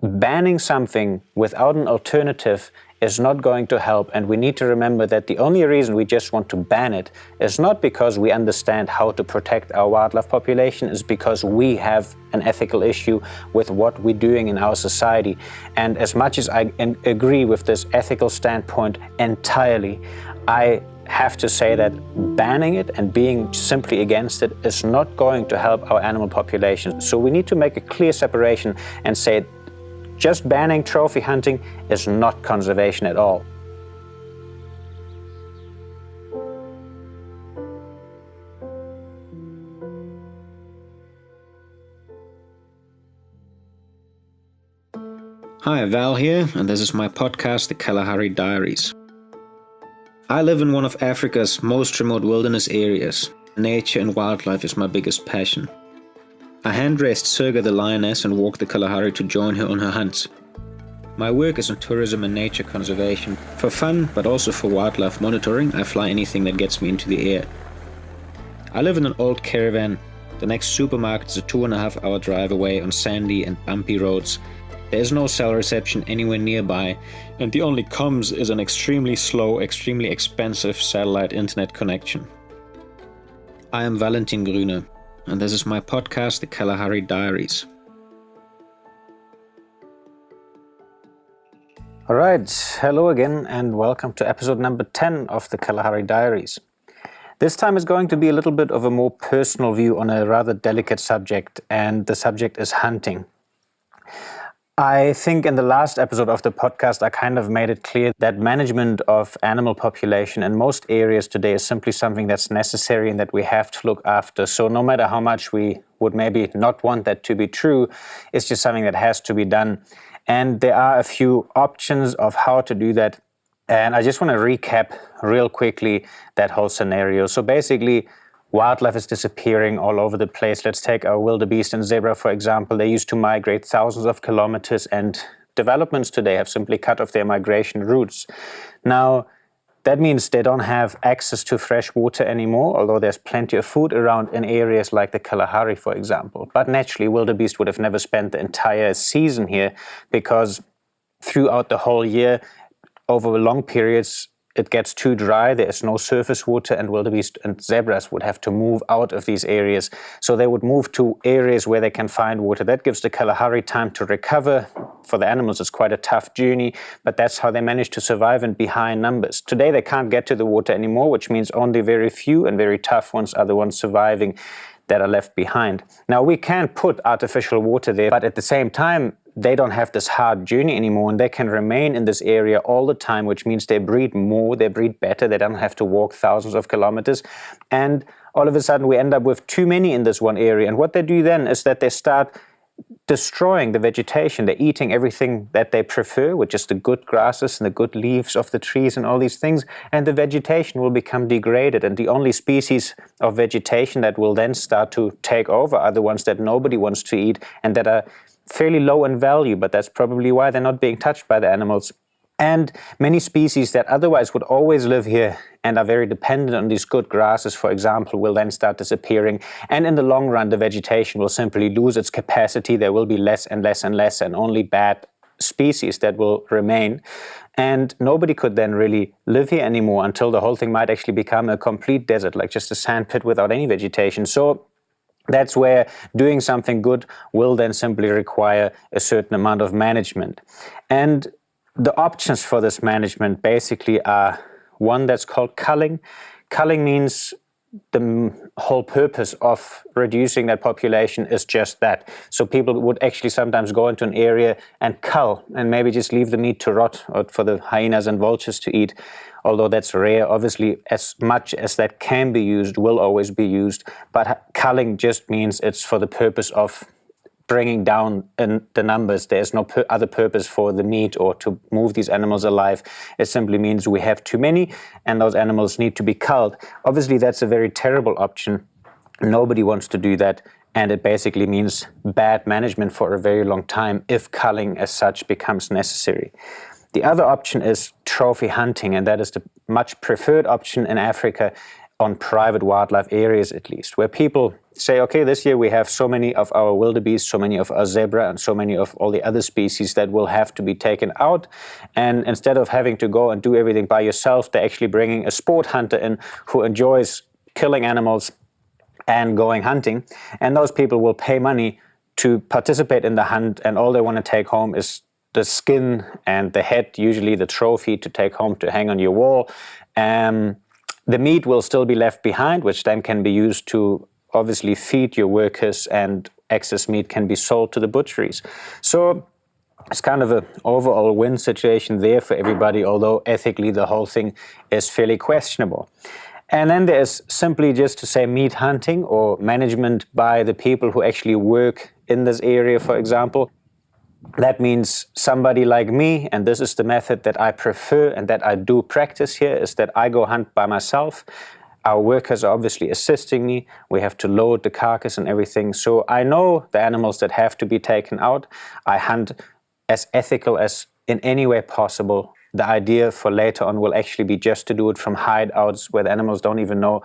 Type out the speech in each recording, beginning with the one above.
banning something without an alternative is not going to help, and we need to remember that the only reason we just want to ban it is not because we understand how to protect our wildlife population, is because we have an ethical issue with what we're doing in our society. And as much as I agree with this ethical standpoint entirely, I have to say that banning it and being simply against it is not going to help our animal population. So we need to make a clear separation and say just banning trophy hunting is not conservation at all. Hi, Val here, and this is my podcast, The Kalahari Diaries. I live in one of Africa's most remote wilderness areas. Nature and wildlife is my biggest passion. I hand-raised Surga the lioness and walked the Kalahari to join her on her hunts. My work is in tourism and nature conservation. For fun, but also for wildlife monitoring, I fly anything that gets me into the air. I live in an old caravan. The next supermarket is a 2.5-hour drive away on sandy and bumpy roads. There is no cell reception anywhere nearby, and the only comms is an extremely slow, extremely expensive satellite internet connection. I am Valentin Grüner, and this is my podcast, The Kalahari Diaries. All right, hello again and welcome to episode number 10 of The Kalahari Diaries. This time is going to be a little bit of a more personal view on a rather delicate subject, and the subject is hunting. I think in the last episode of the podcast, I kind of made it clear that management of animal population in most areas today is simply something that's necessary and that we have to look after. So no matter how much we would maybe not want that to be true, it's just something that has to be done. And there are a few options of how to do that. And I just want to recap real quickly that whole scenario. So basically, wildlife is disappearing all over the place. Let's take our wildebeest and zebra, for example. They used to migrate thousands of kilometers, and developments today have simply cut off their migration routes. Now, that means they don't have access to fresh water anymore, although there's plenty of food around in areas like the Kalahari, for example. But naturally, wildebeest would have never spent the entire season here, because throughout the whole year, over long periods, it gets too dry, there is no surface water, and wildebeest and zebras would have to move out of these areas. So they would move to areas where they can find water. That gives the Kalahari time to recover. For the animals, it's quite a tough journey, but that's how they manage to survive and be high in numbers. Today, they can't get to the water anymore, which means only very few and very tough ones are the ones surviving that are left behind. Now, we can put artificial water there, but at the same time, they don't have this hard journey anymore, and they can remain in this area all the time, which means they breed more, they breed better, they don't have to walk thousands of kilometers. And all of a sudden we end up with too many in this one area. And what they do then is that they start destroying the vegetation. They're eating everything that they prefer, which is the good grasses and the good leaves of the trees and all these things, and the vegetation will become degraded. And the only species of vegetation that will then start to take over are the ones that nobody wants to eat and that are fairly low in value, but that's probably why they're not being touched by the animals. And many species that otherwise would always live here and are very dependent on these good grasses, for example, will then start disappearing. And in the long run, the vegetation will simply lose its capacity. There will be less and less and less, and only bad species that will remain. And nobody could then really live here anymore until the whole thing might actually become a complete desert, like just a sand pit without any vegetation. So that's where doing something good will then simply require a certain amount of management. And the options for this management basically are one that's called culling. Culling means the whole purpose of reducing that population is just that. So people would actually sometimes go into an area and cull and maybe just leave the meat to rot or for the hyenas and vultures to eat. Although that's rare, obviously as much as that can be used will always be used. But culling just means it's for the purpose of bringing down the numbers. There's no other purpose for the meat or to move these animals alive. It simply means we have too many and those animals need to be culled. Obviously, that's a very terrible option. Nobody wants to do that. And it basically means bad management for a very long time if culling as such becomes necessary. The other option is trophy hunting, and that is the much preferred option in Africa. on private wildlife areas at least, where people say, okay, this year we have so many of our wildebeest, so many of our zebra, and so many of all the other species that will have to be taken out. And instead of having to go and do everything by yourself, they're actually bringing a sport hunter in who enjoys killing animals and going hunting. And those people will pay money to participate in the hunt, and all they want to take home is the skin and the head, usually the trophy to take home to hang on your wall. The meat will still be left behind, which then can be used to obviously feed your workers, and excess meat can be sold to the butcheries. So it's kind of an overall win situation there for everybody, although ethically the whole thing is fairly questionable. And then there's simply just to say meat hunting or management by the people who actually work in this area, for example. That means somebody like me, and this is the method that I prefer and that I do practice here, is that I go hunt by myself. Our workers are obviously assisting me. We have to load the carcass and everything. So I know the animals that have to be taken out. I hunt as ethical as in any way possible. The idea for later on will actually be just to do it from hideouts where the animals don't even know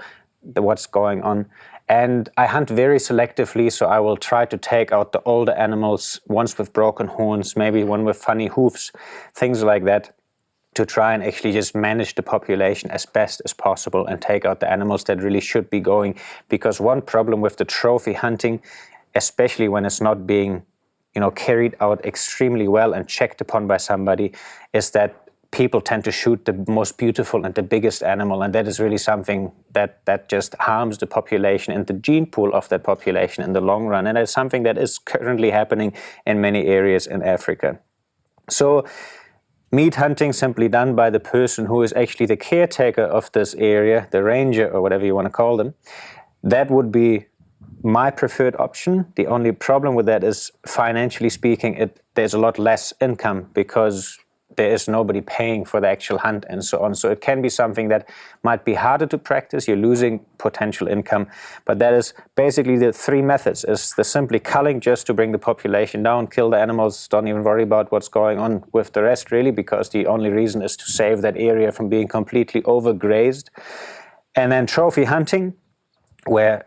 what's going on. And I hunt very selectively, so I will try to take out the older animals, ones with broken horns, maybe one with funny hoofs, things like that, to try and actually just manage the population as best as possible and take out the animals that really should be going. Because one problem with the trophy hunting, especially when it's not being, carried out extremely well and checked upon by somebody, is that people tend to shoot the most beautiful and the biggest animal, and that is really something that just harms the population and the gene pool of that population in the long run. And it's something that is currently happening in many areas in Africa. So meat hunting simply done by the person who is actually the caretaker of this area, the ranger or whatever you want to call them, that would be my preferred option. The only problem with that is, financially speaking, there's a lot less income because there is nobody paying for the actual hunt and so on. So it can be something that might be harder to practice. You're losing potential income. But that is basically the three methods. Is the simply culling just to bring the population down, kill the animals, don't even worry about what's going on with the rest really, because the only reason is to save that area from being completely overgrazed. And then trophy hunting, where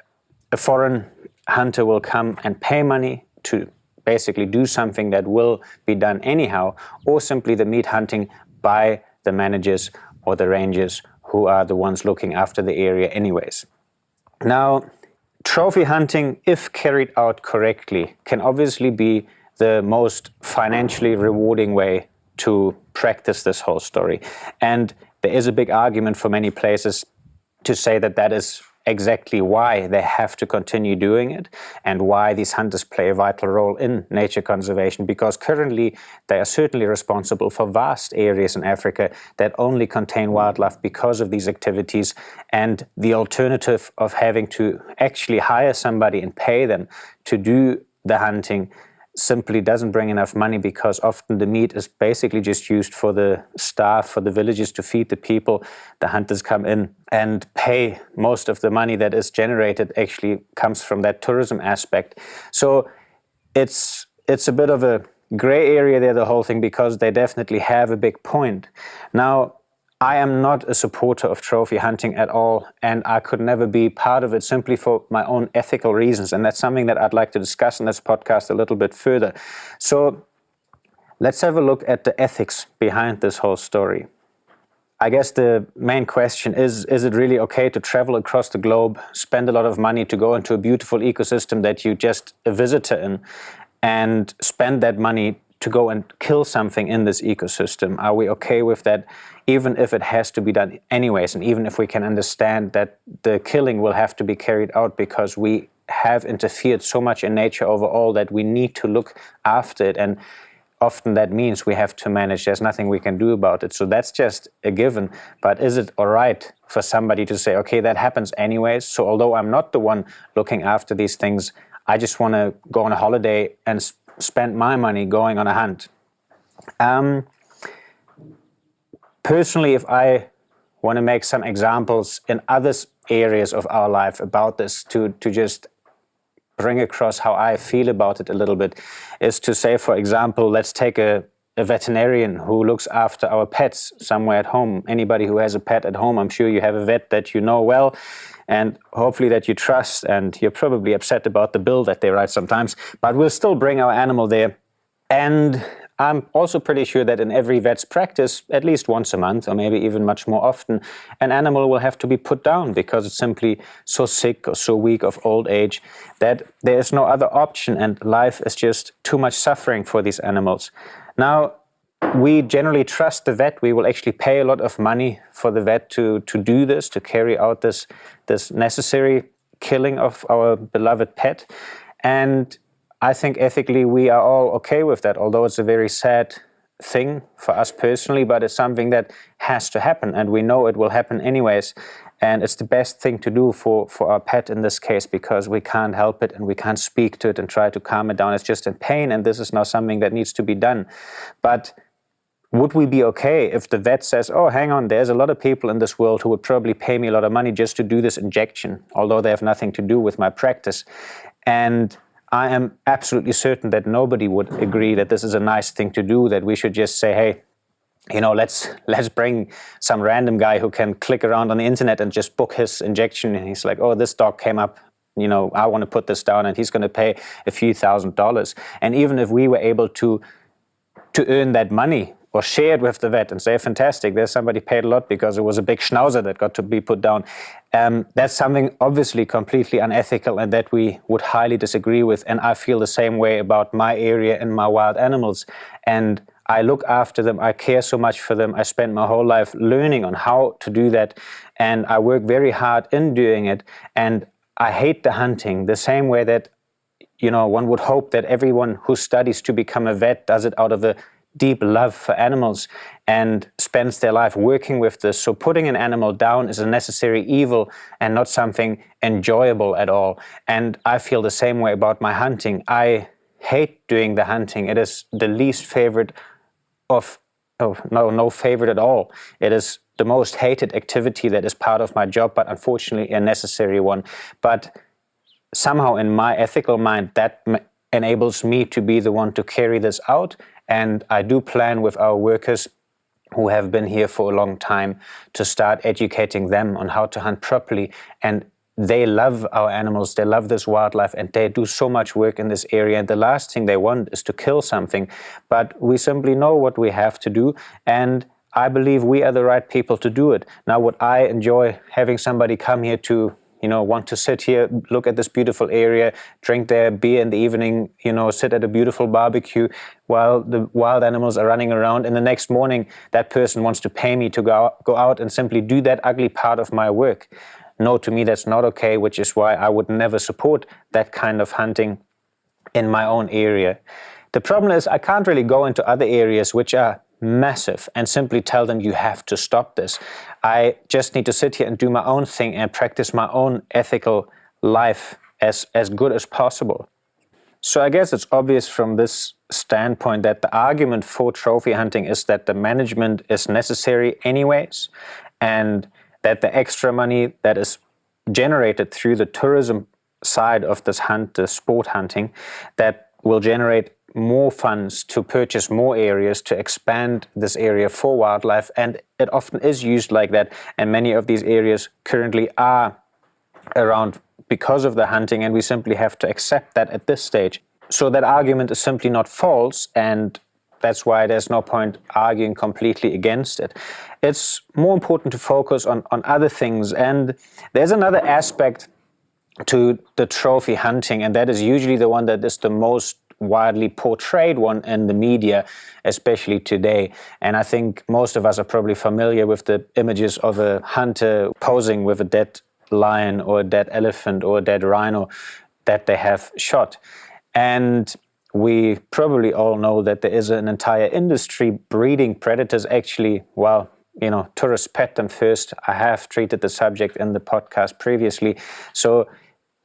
a foreign hunter will come and pay money to basically do something that will be done anyhow, or simply the meat hunting by the managers or the rangers who are the ones looking after the area anyways. Now, trophy hunting, if carried out correctly, can obviously be the most financially rewarding way to practice this whole story. And there is a big argument for many places to say that that is exactly why they have to continue doing it, and why these hunters play a vital role in nature conservation, because currently they are certainly responsible for vast areas in Africa that only contain wildlife because of these activities. And the alternative of having to actually hire somebody and pay them to do the hunting simply doesn't bring enough money, because often the meat is basically just used for the staff, for the villages to feed the people. The hunters come in and pay most of the money that is generated actually comes from that tourism aspect. So it's a bit of a gray area there, the whole thing, because they definitely have a big point. Now, I am not a supporter of trophy hunting at all, and I could never be part of it simply for my own ethical reasons. And that's something that I'd like to discuss in this podcast a little bit further. So let's have a look at the ethics behind this whole story. I guess the main question is it really okay to travel across the globe, spend a lot of money to go into a beautiful ecosystem that you're just a visitor in, and spend that money to go and kill something in this ecosystem? Are we okay with that, even if it has to be done anyways, and even if we can understand that the killing will have to be carried out because we have interfered so much in nature overall that we need to look after it, and often that means we have to manage, there's nothing we can do about it. So that's just a given. But is it all right for somebody to say, okay, that happens anyways, so although I'm not the one looking after these things, I just want to go on a holiday and spend my money going on a hunt? Personally, if I want to make some examples in other areas of our life about this, to just bring across how I feel about it a little bit, is to say, for example, let's take a a veterinarian who looks after our pets somewhere at home. Anybody who has a pet at home, I'm sure you have a vet that you know well and hopefully that you trust, and you're probably upset about the bill that they write sometimes, but we'll still bring our animal there. And I'm also pretty sure that in every vet's practice, at least once a month, or maybe even much more often, an animal will have to be put down because it's simply so sick or so weak of old age that there is no other option, and life is just too much suffering for these animals. Now, we generally trust the vet. We will actually pay a lot of money for the vet to do this, to carry out this necessary killing of our beloved pet. And I think ethically we are all okay with that, although it's a very sad thing for us personally, but it's something that has to happen, and we know it will happen anyways. And it's the best thing to do for our pet in this case, because we can't help it and we can't speak to it and try to calm it down. It's just in pain, and this is now something that needs to be done. But would we be okay if the vet says, oh, hang on, there's a lot of people in this world who would probably pay me a lot of money just to do this injection, although they have nothing to do with my practice? And I am absolutely certain that nobody would agree that this is a nice thing to do, that we should just say, hey, let's bring some random guy who can click around on the internet and just book his injection. And he's like, oh, this dog came up, I want to put this down, and he's going to pay a few $1,000s. And even if we were able to earn that money or share it with the vet and say, fantastic, there's somebody paid a lot because it was a big schnauzer that got to be put down. That's something obviously completely unethical and that we would highly disagree with. And I feel the same way about my area and my wild animals. And I look after them. I care so much for them. I spend my whole life learning on how to do that. And I work very hard in doing it. And I hate the hunting the same way that, one would hope that everyone who studies to become a vet does it out of a deep love for animals and spends their life working with this. So putting an animal down is a necessary evil and not something enjoyable at all. And I feel the same way about my hunting. I hate doing the hunting. It is the least favorite no favorite at all. It is the most hated activity that is part of my job, but unfortunately a necessary one. But somehow in my ethical mind, that enables me to be the one to carry this out. And I do plan with our workers who have been here for a long time to start educating them on how to hunt properly. And they love our animals, they love this wildlife, and they do so much work in this area. And the last thing they want is to kill something. But we simply know what we have to do, and I believe we are the right people to do it. Now, would I enjoy having somebody come here to want to sit here, look at this beautiful area, drink their beer in the evening, sit at a beautiful barbecue while the wild animals are running around, and the next morning that person wants to pay me to go out and simply do that ugly part of my work? No, to me that's not okay, which is why I would never support that kind of hunting in my own area. The problem is I can't really go into other areas which are massive and simply tell them you have to stop this. I just need to sit here and do my own thing and practice my own ethical life as good as possible. So I guess it's obvious from this standpoint that the argument for trophy hunting is that the management is necessary anyways, and that the extra money that is generated through the tourism side of this hunt, the sport hunting, that will generate more funds to purchase more areas, to expand this area for wildlife. And it often is used like that. And many of these areas currently are around because of the hunting, and we simply have to accept that at this stage. So that argument is simply not false, and that's why there's no point arguing completely against it. It's more important to focus on other things. And there's another aspect to the trophy hunting, and that is usually the one that is the most widely portrayed one in the media, especially today. And I think most of us are probably familiar with the images of a hunter posing with a dead lion or a dead elephant or a dead rhino that they have shot. And we probably all know that there is an entire industry breeding predators. Actually, tourists pet them first. I have treated the subject in the podcast previously. So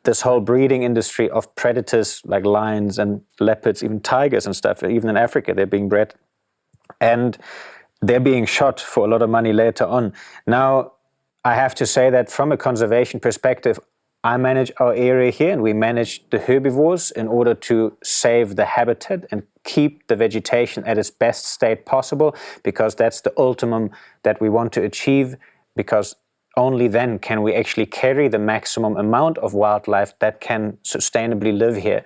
this whole breeding industry of predators like lions and leopards, even tigers and stuff, even in Africa, they're being bred. And they're being shot for a lot of money later on. Now, I have to say that from a conservation perspective, I manage our area here, and we manage the herbivores in order to save the habitat and keep the vegetation at its best state possible, because that's the ultimum that we want to achieve, because only then can we actually carry the maximum amount of wildlife that can sustainably live here.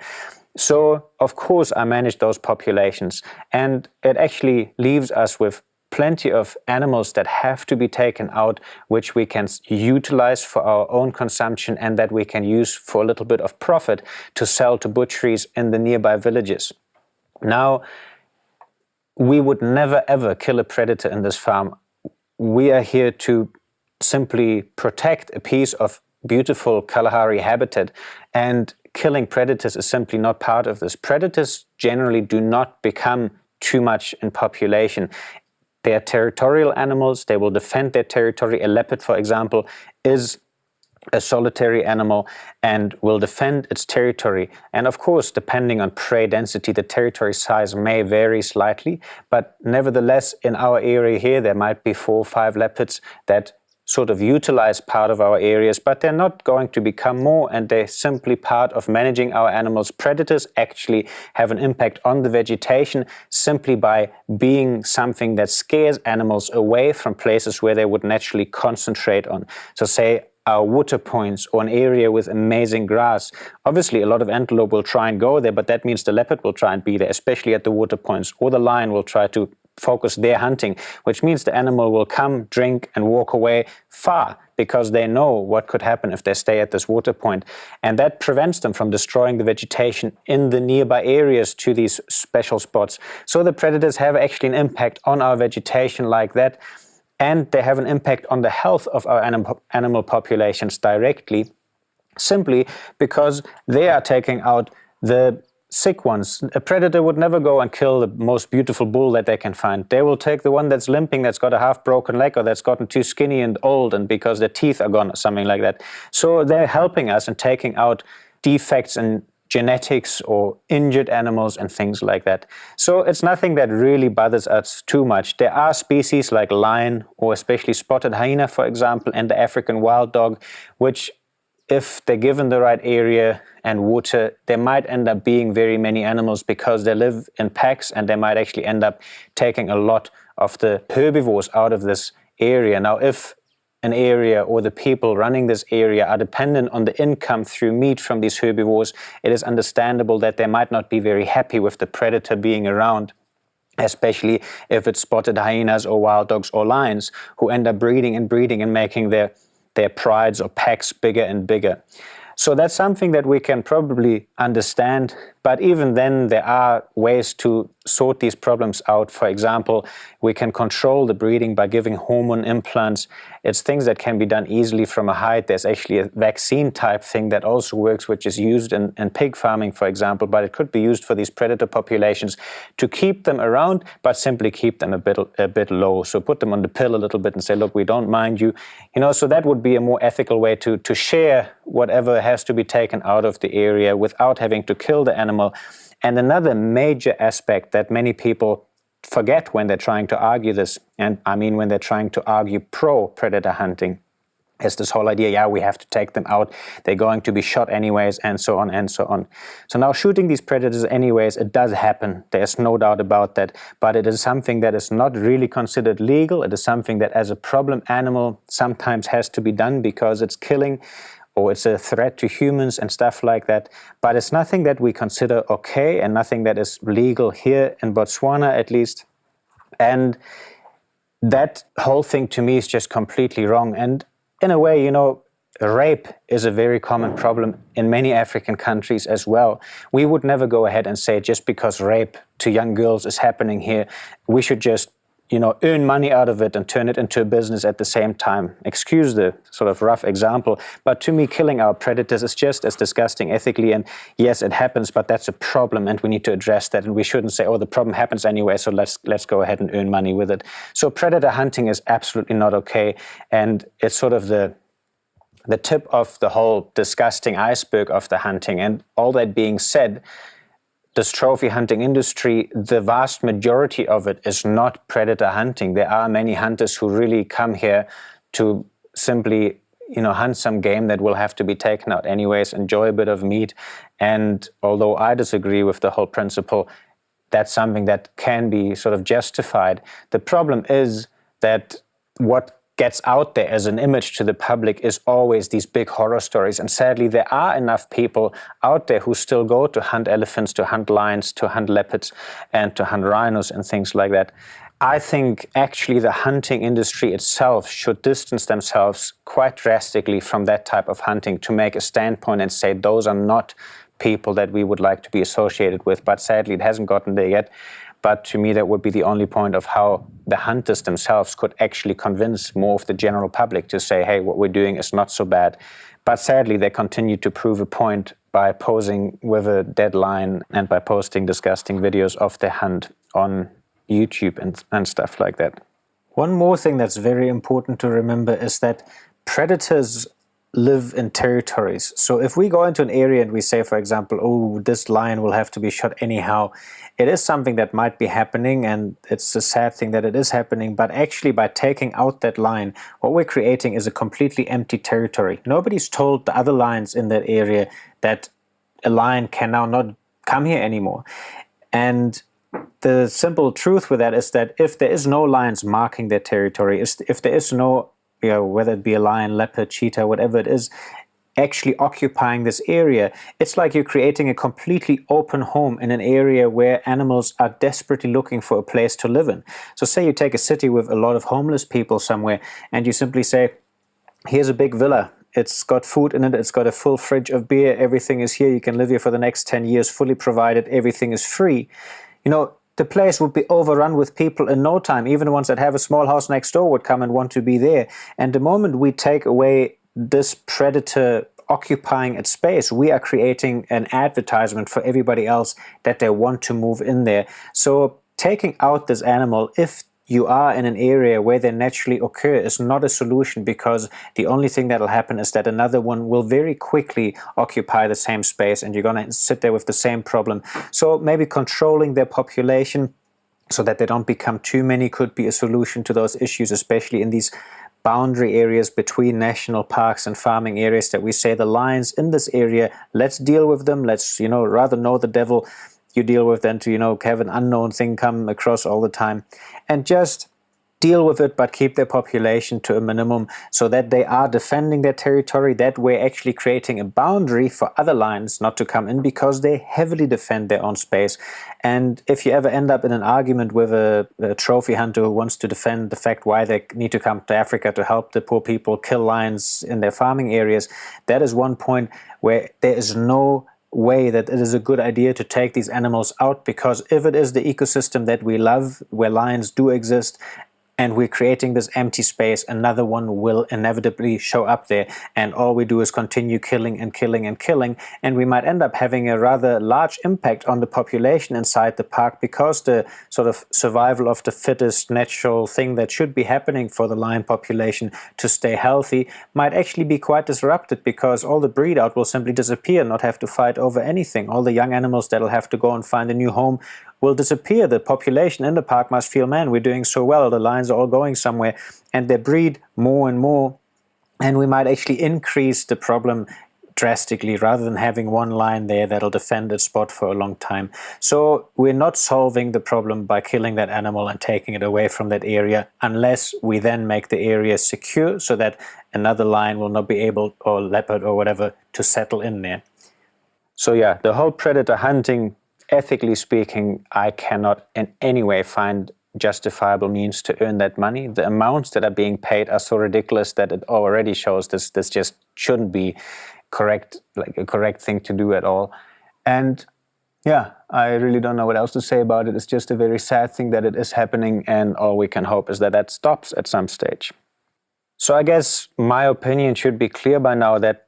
So, of course, I manage those populations, and it actually leaves us with plenty of animals that have to be taken out, which we can utilize for our own consumption and that we can use for a little bit of profit to sell to butcheries in the nearby villages. Now, we would never ever kill a predator in this farm. We are here to simply protect a piece of beautiful Kalahari habitat, and killing predators is simply not part of this. Predators generally do not become too much in population. They are territorial animals. They will defend their territory. A leopard, for example, is a solitary animal and will defend its territory. And of course, depending on prey density, the territory size may vary slightly, but nevertheless, in our area here, there might be 4 or 5 leopards that sort of utilize part of our areas, but they're not going to become more, and they're simply part of managing our animals. Predators actually have an impact on the vegetation simply by being something that scares animals away from places where they would naturally concentrate on. So say our water points or an area with amazing grass. Obviously, a lot of antelope will try and go there, but that means the leopard will try and be there, especially at the water points, or the lion will try to focus their hunting, which means the animal will come, drink, and walk away far, because they know what could happen if they stay at this water point. And that prevents them from destroying the vegetation in the nearby areas to these special spots. So the predators have actually an impact on our vegetation like that, and they have an impact on the health of our animal populations directly, simply because they are taking out the sick ones. A predator would never go and kill the most beautiful bull that they can find. They will take the one that's limping, that's got a half broken leg, or that's gotten too skinny and old, and because their teeth are gone or something like that. So they're helping us and taking out defects in genetics or injured animals and things like that. So it's nothing that really bothers us too much. There are species like lion, or especially spotted hyena, for example, and the African wild dog, which, if they're given the right area and water, there might end up being very many animals, because they live in packs, and they might actually end up taking a lot of the herbivores out of this area. Now, if an area or the people running this area are dependent on the income through meat from these herbivores, it is understandable that they might not be very happy with the predator being around, especially if it's spotted hyenas or wild dogs or lions, who end up breeding and making their prides or packs bigger and bigger. So that's something that we can probably understand, but even then there are ways to sort these problems out. For example, we can control the breeding by giving hormone implants. It's things that can be done easily from a hide. There's actually a vaccine type thing that also works, which is used in pig farming, for example, but it could be used for these predator populations to keep them around, but simply keep them a bit low. So put them on the pill a little bit and say, look, we don't mind you. So that would be a more ethical way to share whatever has to be taken out of the area without having to kill the animal. And another major aspect that many people forget when they're trying to argue this, and I mean when they're trying to argue pro-predator hunting, is this whole idea, yeah, we have to take them out, they're going to be shot anyways, and so on and so on. So now shooting these predators anyways, it does happen, there's no doubt about that, but it is something that is not really considered legal. It is something that as a problem animal sometimes has to be done because it's killing, or it's a threat to humans and stuff like that. But it's nothing that we consider okay, and nothing that is legal here in Botswana, at least. And that whole thing to me is just completely wrong. And in a way, rape is a very common problem in many African countries as well. We would never go ahead and say, just because rape to young girls is happening here, we should just earn money out of it and turn it into a business at the same time. Excuse the sort of rough example, but to me, killing our predators is just as disgusting ethically. And yes, it happens, but that's a problem, and we need to address that. And we shouldn't say, oh, the problem happens anyway, so let's go ahead and earn money with it. So predator hunting is absolutely not okay, and it's sort of the tip of the whole disgusting iceberg of the hunting. And all that being said, this trophy hunting industry, the vast majority of it is not predator hunting. There are many hunters who really come here to simply, hunt some game that will have to be taken out anyways, enjoy a bit of meat. And although I disagree with the whole principle, that's something that can be sort of justified. The problem is that what gets out there as an image to the public is always these big horror stories. And sadly, there are enough people out there who still go to hunt elephants, to hunt lions, to hunt leopards, and to hunt rhinos and things like that. I think actually the hunting industry itself should distance themselves quite drastically from that type of hunting to make a standpoint and say those are not people that we would like to be associated with. But sadly, it hasn't gotten there yet. But to me, that would be the only point of how the hunters themselves could actually convince more of the general public to say, hey, what we're doing is not so bad. But sadly, they continue to prove a point by posing with a dead lion and by posting disgusting videos of their hunt on YouTube and stuff like that. One more thing that's very important to remember is that predators live in territories. So if we go into an area and we say, for example, oh, this lion will have to be shot anyhow, it is something that might be happening, and it's a sad thing that it is happening. But actually, by taking out that lion, what we're creating is a completely empty territory. Nobody's told the other lions in that area that a lion can now not come here anymore. And the simple truth with that is that if there is no lions marking their territory, if there is no, whether it be a lion, leopard, cheetah, whatever it is, actually occupying this area, it's like you're creating a completely open home in an area where animals are desperately looking for a place to live in. So say you take a city with a lot of homeless people somewhere and you simply say, here's a big villa. It's got food in it. It's got a full fridge of beer. Everything is here. You can live here for the next 10 years, fully provided. Everything is free. The place would be overrun with people in no time. Even the ones that have a small house next door would come and want to be there. And the moment we take away this predator occupying its space, we are creating an advertisement for everybody else that they want to move in there. So taking out this animal, if you are in an area where they naturally occur, is not a solution, because the only thing that'll happen is that another one will very quickly occupy the same space and you're going to sit there with the same problem. So maybe controlling their population so that they don't become too many could be a solution to those issues, especially in these boundary areas between national parks and farming areas, that we say the lions in this area, let's deal with them. Let's, rather know the devil you deal with than to, have an unknown thing come across all the time. And just deal with it, but keep their population to a minimum so that they are defending their territory. That way actually creating a boundary for other lions not to come in, because they heavily defend their own space. And if you ever end up in an argument with a trophy hunter who wants to defend the fact why they need to come to Africa to help the poor people kill lions in their farming areas, that is one point where there is no way that it is a good idea to take these animals out, because if it is the ecosystem that we love, where lions do exist, and we're creating this empty space, another one will inevitably show up there, and all we do is continue killing and killing and killing, and we might end up having a rather large impact on the population inside the park, because the sort of survival of the fittest natural thing that should be happening for the lion population to stay healthy might actually be quite disrupted, because all the breed out will simply disappear, not have to fight over anything. All the young animals that'll have to go and find a new home will disappear. The population in the park must feel, man, we're doing so well, the lions are all going somewhere, and they breed more and more, and we might actually increase the problem drastically rather than having one lion there that'll defend its spot for a long time. So we're not solving the problem by killing that animal and taking it away from that area, unless we then make the area secure so that another lion will not be able, or leopard or whatever, to settle in there. So yeah, the whole predator hunting, ethically speaking, I cannot in any way find justifiable means to earn that money. The amounts that are being paid are so ridiculous that it already shows this just shouldn't be correct, like a correct thing to do at all. And yeah, I really don't know what else to say about it. It's just a very sad thing that it is happening, and all we can hope is that that stops at some stage. So I guess my opinion should be clear by now, that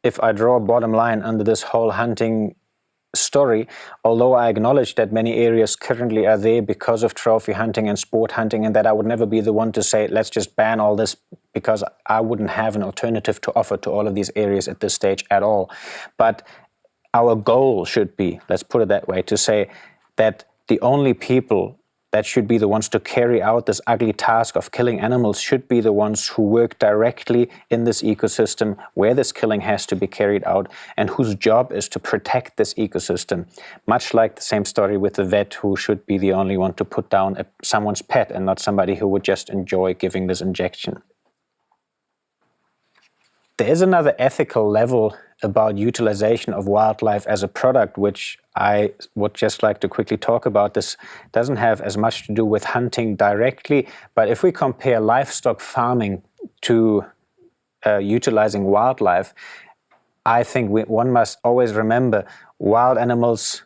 if I draw a bottom line under this whole hunting story, although I acknowledge that many areas currently are there because of trophy hunting and sport hunting, and that I would never be the one to say let's just ban all this, because I wouldn't have an alternative to offer to all of these areas at this stage at all. But our goal should be, let's put it that way, to say that the only people that should be the ones to carry out this ugly task of killing animals should be the ones who work directly in this ecosystem where this killing has to be carried out and whose job is to protect this ecosystem. Much like the same story with the vet who should be the only one to put down someone's pet and not somebody who would just enjoy giving this injection. There is another ethical level about utilization of wildlife as a product, which I would just like to quickly talk about. This doesn't have as much to do with hunting directly, but if we compare livestock farming to utilizing wildlife, I think one must always remember wild animals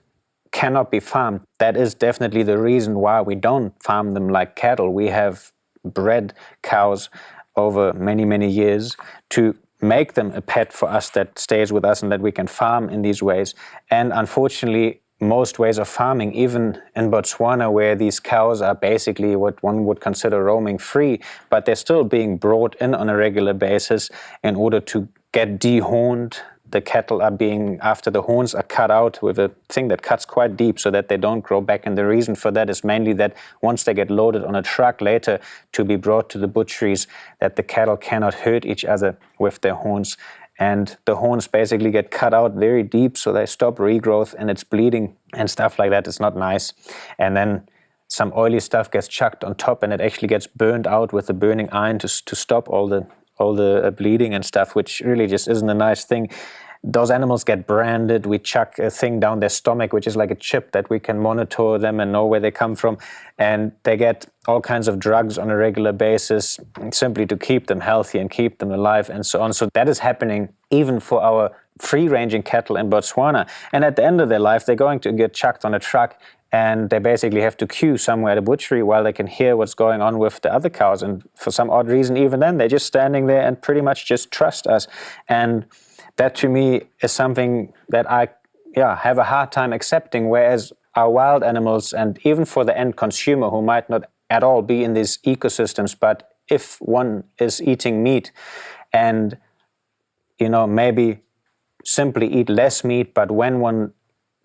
cannot be farmed. That is definitely the reason why we don't farm them like cattle. We have bred cows over many, many years to make them a pet for us that stays with us and that we can farm in these ways. And unfortunately, most ways of farming, even in Botswana, where these cows are basically what one would consider roaming free, but they're still being brought in on a regular basis in order to get dehorned. The cattle are being, after the horns are cut out with a thing that cuts quite deep so that they don't grow back. And the reason for that is mainly that once they get loaded on a truck later to be brought to the butcheries, that the cattle cannot hurt each other with their horns. And the horns basically get cut out very deep so they stop regrowth and it's bleeding and stuff like that. It's not nice. And then some oily stuff gets chucked on top and it actually gets burned out with the burning iron to stop all the bleeding and stuff, which really just isn't a nice thing. Those animals get branded. We chuck a thing down their stomach, which is like a chip that we can monitor them and know where they come from. And they get all kinds of drugs on a regular basis simply to keep them healthy and keep them alive and so on. So that is happening even for our free-ranging cattle in Botswana. And at the end of their life, they're going to get chucked on a truck and they basically have to queue somewhere at a butchery while they can hear what's going on with the other cows. And for some odd reason, even then, they're just standing there and pretty much just trust us. And that to me is something that I have a hard time accepting, whereas our wild animals, and even for the end consumer who might not at all be in these ecosystems, but if one is eating meat and, maybe simply eat less meat, but when one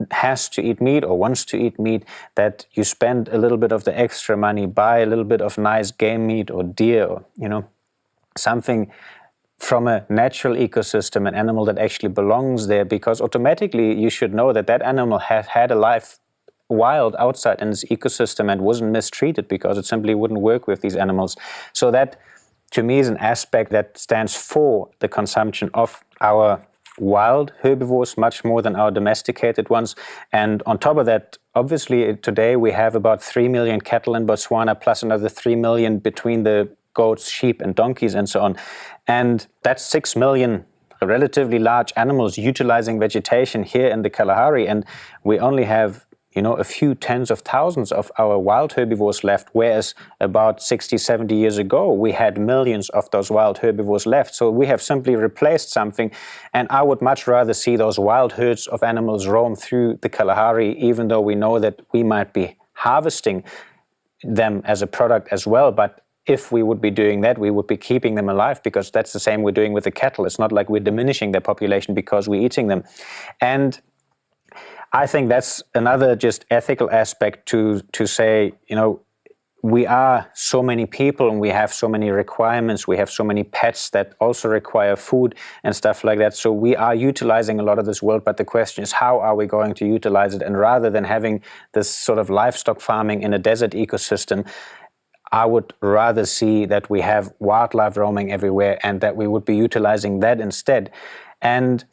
has to eat meat or wants to eat meat, that you spend a little bit of the extra money, buy a little bit of nice game meat or deer or, something from a natural ecosystem, an animal that actually belongs there, because automatically you should know that that animal has had a life wild outside in this ecosystem and wasn't mistreated, because it simply wouldn't work with these animals. So that, to me, is an aspect that stands for the consumption of our wild herbivores much more than our domesticated ones. And on top of that, obviously today we have about 3 million cattle in Botswana, plus another 3 million between the goats, sheep and donkeys and so on. And that's 6 million relatively large animals utilizing vegetation here in the Kalahari. And we only have, a few tens of thousands of our wild herbivores left, whereas about 60, 70 years ago, we had millions of those wild herbivores left. So we have simply replaced something. And I would much rather see those wild herds of animals roam through the Kalahari, even though we know that we might be harvesting them as a product as well. But if we would be doing that, we would be keeping them alive, because that's the same we're doing with the cattle. It's not like we're diminishing their population because we're eating them. And I think that's another just ethical aspect to say, we are so many people and we have so many requirements. We have so many pets that also require food and stuff like that. So we are utilizing a lot of this world, but the question is, how are we going to utilize it? And rather than having this sort of livestock farming in a desert ecosystem, I would rather see that we have wildlife roaming everywhere and that we would be utilizing that instead. And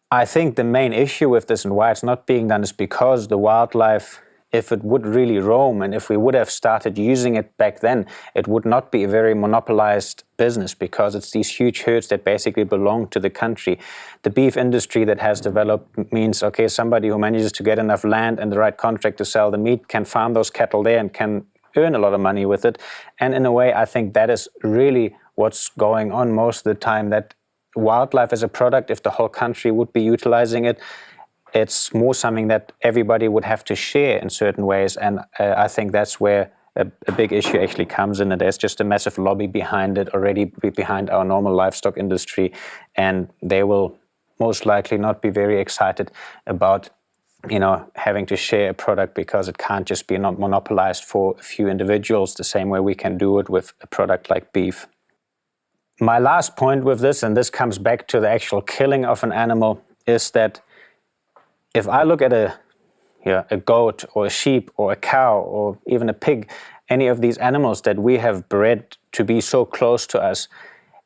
I think the main issue with this and why it's not being done is because the wildlife, if it would really roam and if we would have started using it back then, it would not be a very monopolized business, because it's these huge herds that basically belong to the country. The beef industry that has developed means, okay, somebody who manages to get enough land and the right contract to sell the meat can farm those cattle there and can earn a lot of money with it. And in a way, I think that is really what's going on most of the time, that wildlife as a product, if the whole country would be utilizing it, it's more something that everybody would have to share in certain ways. And I think that's where a big issue actually comes in, and there's just a massive lobby behind it already, behind our normal livestock industry, and they will most likely not be very excited about having to share a product because it can't just be not monopolized for a few individuals the same way we can do it with a product like beef. My last point with this, and this comes back to the actual killing of an animal, is that if I look at a goat or a sheep or a cow or even a pig, any of these animals that we have bred to be so close to us,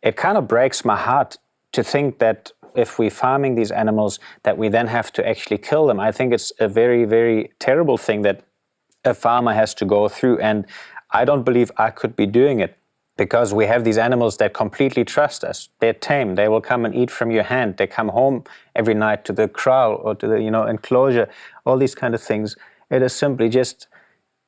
it kind of breaks my heart to think that if we're farming these animals, that we then have to actually kill them. I think it's a very, very terrible thing that a farmer has to go through, and I don't believe I could be doing it, because we have these animals that completely trust us. They're tame. They will come and eat from your hand. They come home every night to the kraal or to the enclosure, all these kind of things. It is simply just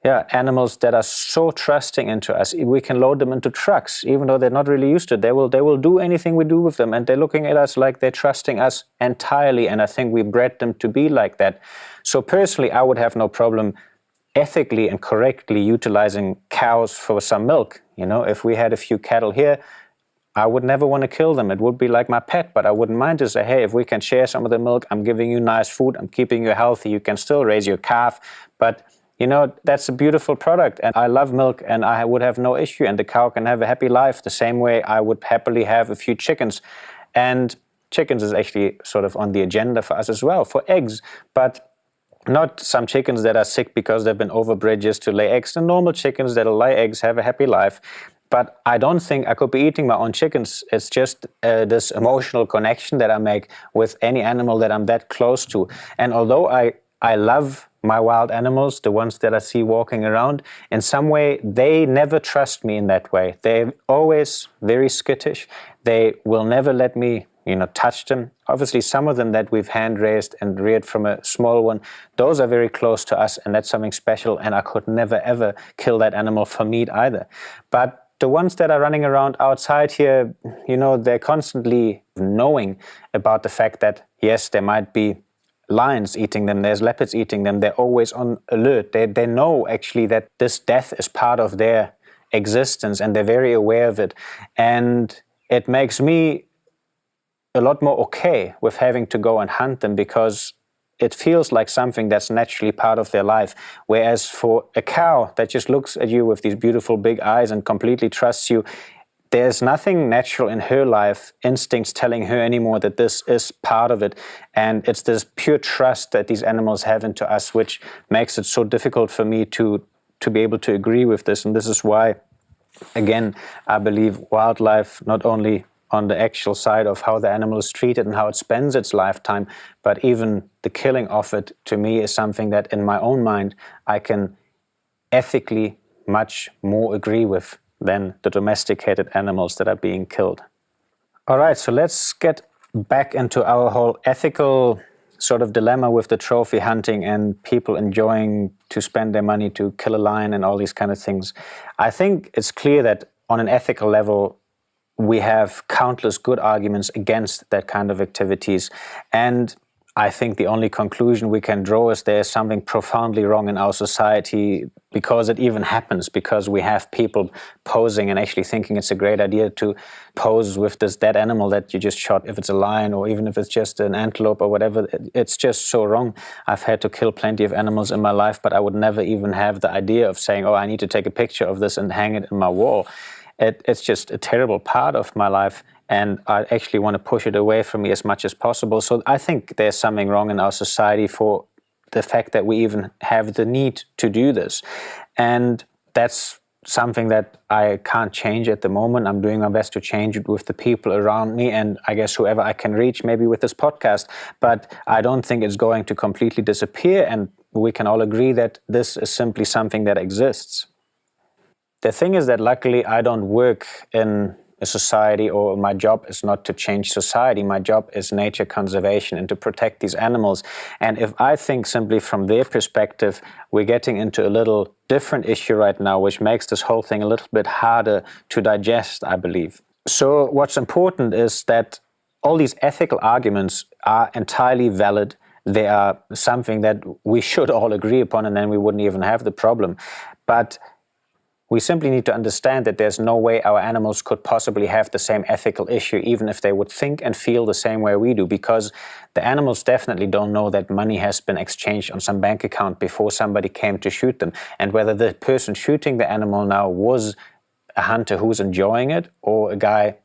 animals that are so trusting into us. We can load them into trucks, even though they're not really used to it. They will do anything we do with them, and they're looking at us like they're trusting us entirely, and I think we bred them to be like that. So personally, I would have no problem ethically and correctly utilizing cows for some milk. If we had a few cattle here, I would never want to kill them. It would be like my pet, but I wouldn't mind to say, hey, if we can share some of the milk, I'm giving you nice food, I'm keeping you healthy, you can still raise your calf, but that's a beautiful product, and I love milk, and I would have no issue, and the cow can have a happy life the same way I would happily have a few chickens. And chickens is actually sort of on the agenda for us as well, for eggs, but not some chickens that are sick because they've been overbred just to lay eggs. The normal chickens that'll lay eggs have a happy life. But I don't think I could be eating my own chickens. It's just this emotional connection that I make with any animal that I'm that close to. And although I love my wild animals, the ones that I see walking around, in some way, they never trust me in that way. They're always very skittish. They will never let me touch them. Obviously, some of them that we've hand raised and reared from a small one, those are very close to us, and that's something special, and I could never ever kill that animal for meat either. But the ones that are running around outside here, they're constantly knowing about the fact that, yes, there might be lions eating them, there's leopards eating them, they're always on alert. They know actually that this death is part of their existence, and they're very aware of it. And it makes me a lot more okay with having to go and hunt them, because it feels like something that's naturally part of their life. Whereas for a cow that just looks at you with these beautiful big eyes and completely trusts you, there's nothing natural in her life, instincts telling her anymore that this is part of it. And it's this pure trust that these animals have into us, which makes it so difficult for me to be able to agree with this. And this is why, again, I believe wildlife, not only on the actual side of how the animal is treated and how it spends its lifetime, but even the killing of it, to me, is something that in my own mind I can ethically much more agree with than the domesticated animals that are being killed. All right, so let's get back into our whole ethical sort of dilemma with the trophy hunting and people enjoying to spend their money to kill a lion and all these kind of things. I think it's clear that on an ethical level, we have countless good arguments against that kind of activities. And I think the only conclusion we can draw is there's something profoundly wrong in our society, because it even happens, because we have people posing and actually thinking it's a great idea to pose with this dead animal that you just shot, if it's a lion or even if it's just an antelope or whatever. It's just so wrong. I've had to kill plenty of animals in my life, but I would never even have the idea of saying, oh, I need to take a picture of this and hang it in my wall. It's just a terrible part of my life, and I actually want to push it away from me as much as possible. So I think there's something wrong in our society for the fact that we even have the need to do this. And that's something that I can't change at the moment. I'm doing my best to change it with the people around me, and I guess whoever I can reach, maybe with this podcast. But I don't think it's going to completely disappear, and we can all agree that this is simply something that exists. The thing is that luckily I don't work in a society, or my job is not to change society. My job is nature conservation and to protect these animals. And if I think simply from their perspective, we're getting into a little different issue right now, which makes this whole thing a little bit harder to digest, I believe. So what's important is that all these ethical arguments are entirely valid. They are something that we should all agree upon, and then we wouldn't even have the problem. But We simply need to understand that there's no way our animals could possibly have the same ethical issue, even if they would think and feel the same way we do, because the animals definitely don't know that money has been exchanged on some bank account before somebody came to shoot them. And whether the person shooting the animal now was a hunter who's enjoying it or a guy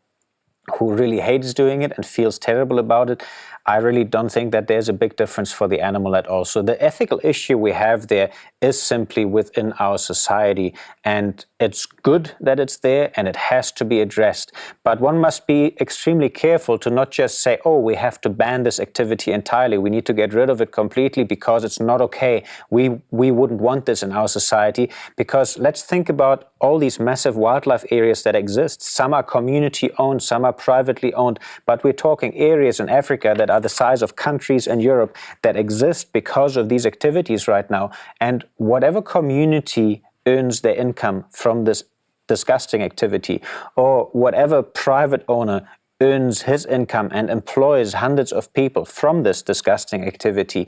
who really hates doing it and feels terrible about it, I really don't think that there's a big difference for the animal at all. So the ethical issue we have there is simply within our society, and it's good that it's there and it has to be addressed. But one must be extremely careful to not just say, oh, we have to ban this activity entirely, we need to get rid of it completely because it's not okay. We wouldn't want this in our society, because let's think about all these massive wildlife areas that exist. Some are community owned, some are privately owned, but we're talking areas in Africa that are the size of countries in Europe that exist because of these activities right now. And whatever community earns their income from this disgusting activity, or whatever private owner earns his income and employs hundreds of people from this disgusting activity,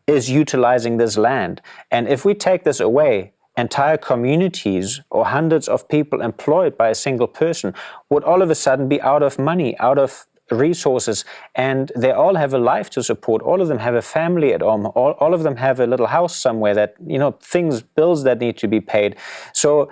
is utilizing this land. And if we take this away, entire communities or hundreds of people employed by a single person would all of a sudden be out of money, out of resources, and they all have a life to support. All of them have a family at home. All of them have a little house somewhere that, bills that need to be paid. So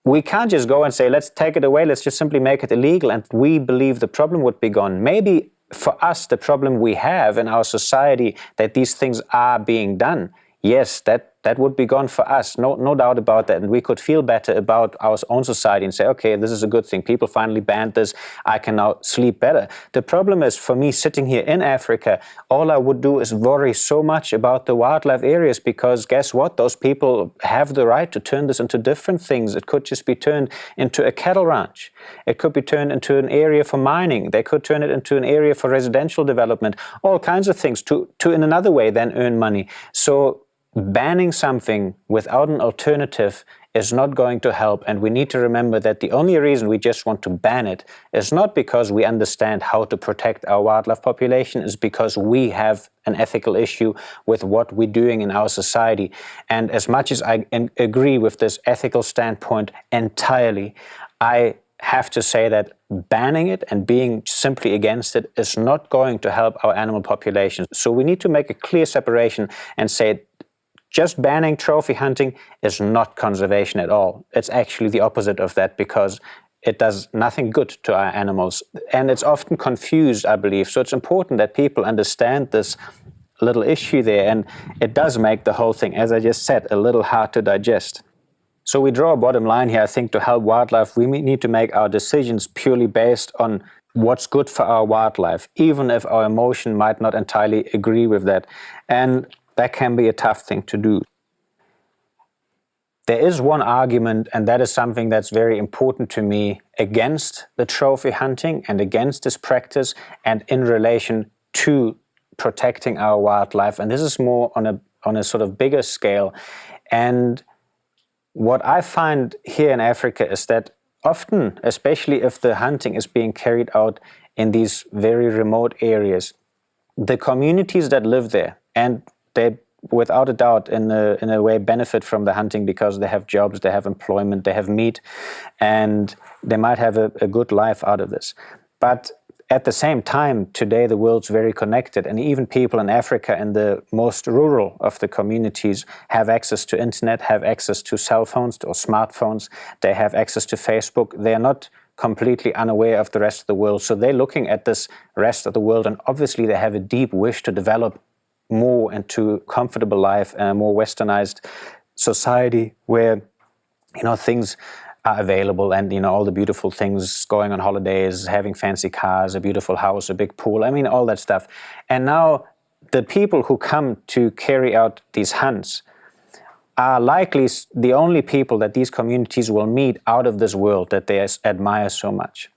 we can't just go and say, let's take it away, let's just simply make it illegal, and we believe the problem would be gone. Maybe for us, the problem we have in our society, that these things are being done, yes, that would be gone for us, no doubt about that. And we could feel better about our own society and say, okay, this is a good thing. People finally banned this. I can now sleep better. The problem is, for me, sitting here in Africa, all I would do is worry so much about the wildlife areas, because guess what? Those people have the right to turn this into different things. It could just be turned into a cattle ranch. It could be turned into an area for mining. They could turn it into an area for residential development, all kinds of things to in another way then earn money. So banning something without an alternative is not going to help, and we need to remember that the only reason we just want to ban it is not because we understand how to protect our wildlife population, is because we have an ethical issue with what we're doing in our society. And as much as I agree with this ethical standpoint entirely, I have to say that banning it and being simply against it is not going to help our animal population. So we need to make a clear separation and say, just banning trophy hunting is not conservation at all. It's actually the opposite of that, because it does nothing good to our animals. And it's often confused, I believe. So it's important that people understand this little issue there. And it does make the whole thing, as I just said, a little hard to digest. So we draw a bottom line here. I think to help wildlife, we need to make our decisions purely based on what's good for our wildlife, even if our emotion might not entirely agree with that. And that can be a tough thing to do. There is one argument, and that is something that's very important to me, against the trophy hunting and against this practice, and in relation to protecting our wildlife. And this is more on a sort of bigger scale. And what I find here in Africa is that often, especially if the hunting is being carried out in these very remote areas, the communities that live there, and they without a doubt in a way benefit from the hunting because they have jobs, they have employment, they have meat, and they might have a good life out of this. But at the same time, today the world's very connected, and even people in Africa in the most rural of the communities have access to internet, have access to cell phones or smartphones, they have access to Facebook. They are not completely unaware of the rest of the world. So they're looking at this rest of the world, and obviously they have a deep wish to develop more into comfortable life, a more westernized society where, things are available, and, all the beautiful things, going on holidays, having fancy cars, a beautiful house, a big pool, all that stuff. And now the people who come to carry out these hunts are likely the only people that these communities will meet out of this world that they admire so much.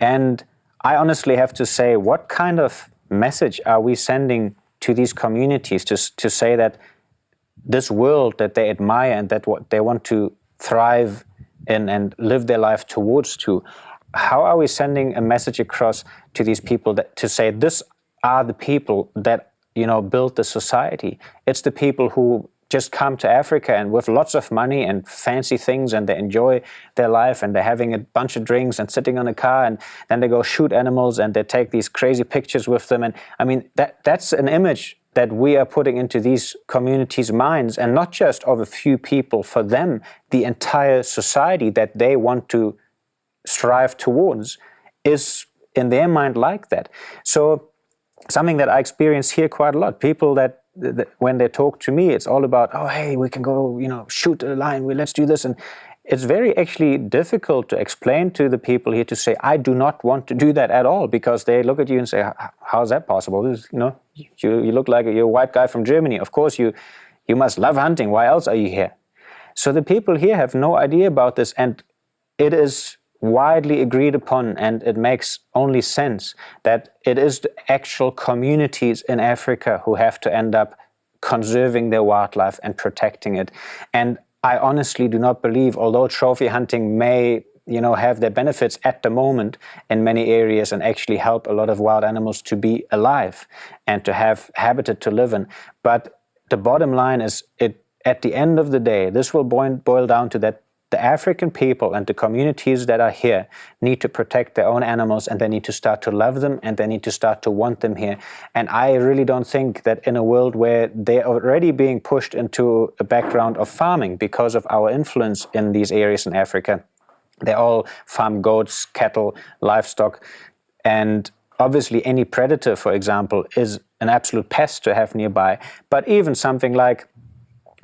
And I honestly have to say, what kind of message are we sending to these communities to say that this world that they admire and that what they want to thrive in and live their life towards to, how are we sending a message across to these people that to say this are the people that build the society? It's the people who just come to Africa and with lots of money and fancy things, and they enjoy their life and they're having a bunch of drinks and sitting on a car, and then they go shoot animals and they take these crazy pictures with them. And I mean, that's an image that we are putting into these communities' minds, and not just of a few people. For them, the entire society that they want to strive towards is in their mind like that. So something that I experience here quite a lot, people that when they talk to me, it's all about, oh, hey, we can go, shoot a lion, let's do this. And it's very actually difficult to explain to the people here to say, I do not want to do that at all, because they look at you and say, how's that possible? You look like you're a white guy from Germany. Of course, you must love hunting. Why else are you here? So the people here have no idea about this, and it is widely agreed upon, and it makes only sense that it is the actual communities in Africa who have to end up conserving their wildlife and protecting it. And I honestly do not believe, although trophy hunting may have their benefits at the moment in many areas and actually help a lot of wild animals to be alive and to have habitat to live in, but the bottom line is, at the end of the day, this will boil down to that the African people and the communities that are here need to protect their own animals, and they need to start to love them, and they need to start to want them here. And I really don't think that in a world where they're already being pushed into a background of farming because of our influence in these areas in Africa, they all farm goats, cattle, livestock, and obviously any predator, for example, is an absolute pest to have nearby. But even something like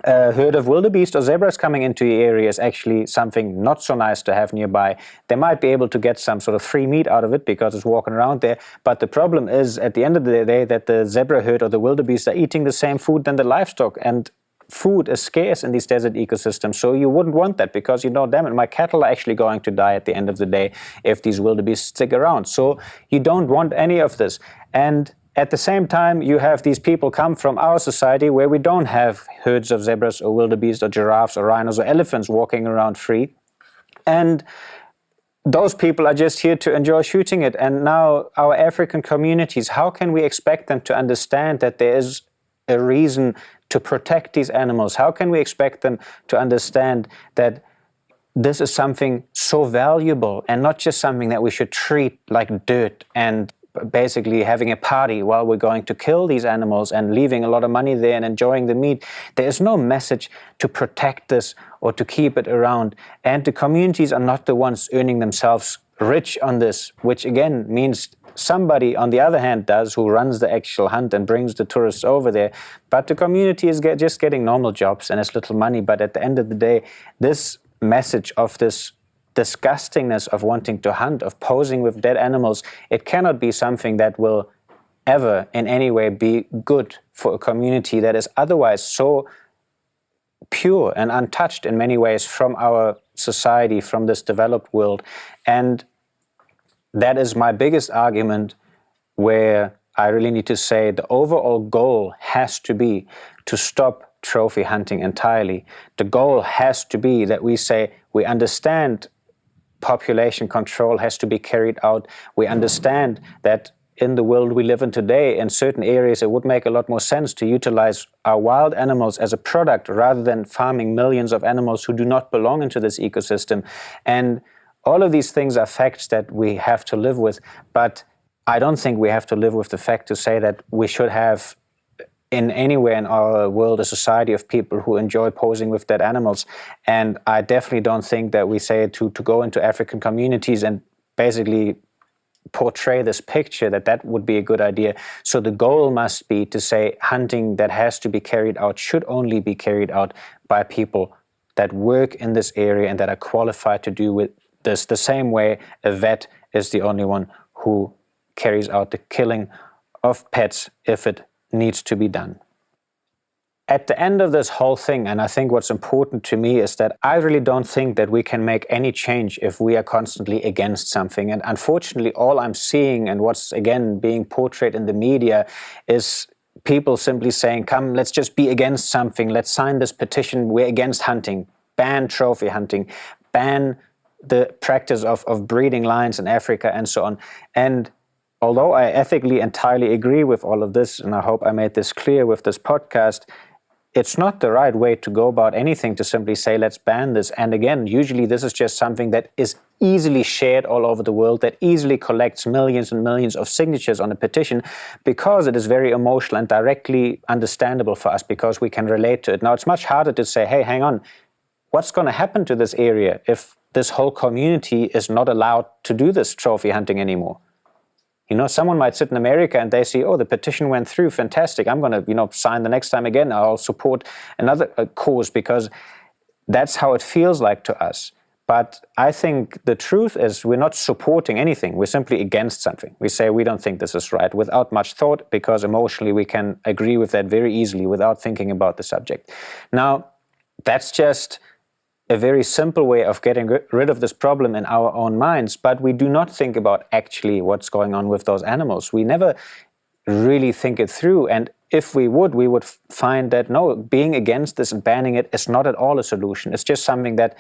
a herd of wildebeest or zebras coming into your area is actually something not so nice to have nearby. They might be able to get some sort of free meat out of it because it's walking around there, but the problem is, at the end of the day, that the zebra herd or the wildebeest are eating the same food than the livestock, and food is scarce in these desert ecosystems, so you wouldn't want that, because damn it, my cattle are actually going to die at the end of the day if these wildebeest stick around. So you don't want any of this. And at the same time, you have these people come from our society where we don't have herds of zebras or wildebeest or giraffes or rhinos or elephants walking around free. And those people are just here to enjoy shooting it. And now our African communities, how can we expect them to understand that there is a reason to protect these animals? How can we expect them to understand that this is something so valuable and not just something that we should treat like dirt and basically having a party while we're going to kill these animals and leaving a lot of money there and enjoying the meat? There is no message to protect this or to keep it around. And the communities are not the ones earning themselves rich on this, which again means somebody on the other hand does, who runs the actual hunt and brings the tourists over there. But the community is just getting normal jobs and it's little money. But at the end of the day, this message of this disgustingness of wanting to hunt, of posing with dead animals, it cannot be something that will ever in any way be good for a community that is otherwise so pure and untouched in many ways from our society, from this developed world. And that is my biggest argument, where I really need to say the overall goal has to be to stop trophy hunting entirely. The goal has to be that we say we understand population control has to be carried out. We understand that in the world we live in today, in certain areas it would make a lot more sense to utilize our wild animals as a product rather than farming millions of animals who do not belong into this ecosystem. And all of these things are facts that we have to live with, but I don't think we have to live with the fact to say that we should have in anywhere in our world a society of people who enjoy posing with dead animals. And I definitely don't think that we say to go into African communities and basically portray this picture that would be a good idea. So the goal must be to say hunting that has to be carried out should only be carried out by people that work in this area and that are qualified to do with this, the same way a vet is the only one who carries out the killing of pets if it needs to be done. At the end of this whole thing, and I think what's important to me is that I really don't think that we can make any change if we are constantly against something. And unfortunately, all I'm seeing and what's again being portrayed in the media is people simply saying, come, let's just be against something. Let's sign this petition. We're against hunting. Ban trophy hunting. Ban the practice of breeding lions in Africa and so on. And although I ethically entirely agree with all of this, and I hope I made this clear with this podcast, it's not the right way to go about anything to simply say, let's ban this. And again, usually this is just something that is easily shared all over the world, that easily collects millions and millions of signatures on a petition, because it is very emotional and directly understandable for us, because we can relate to it. Now, it's much harder to say, hey, hang on, what's going to happen to this area if this whole community is not allowed to do this trophy hunting anymore? You know, someone might sit in America and they see, oh, the petition went through, fantastic. I'm going to, sign the next time again. I'll support another cause, because that's how it feels like to us. But I think the truth is we're not supporting anything. We're simply against something. We say we don't think this is right without much thought, because emotionally we can agree with that very easily without thinking about the subject. Now, that's just a very simple way of getting rid of this problem in our own minds, but we do not think about actually what's going on with those animals. We never really think it through, and if we would find that no, being against this and banning it is not at all a solution. It's just something that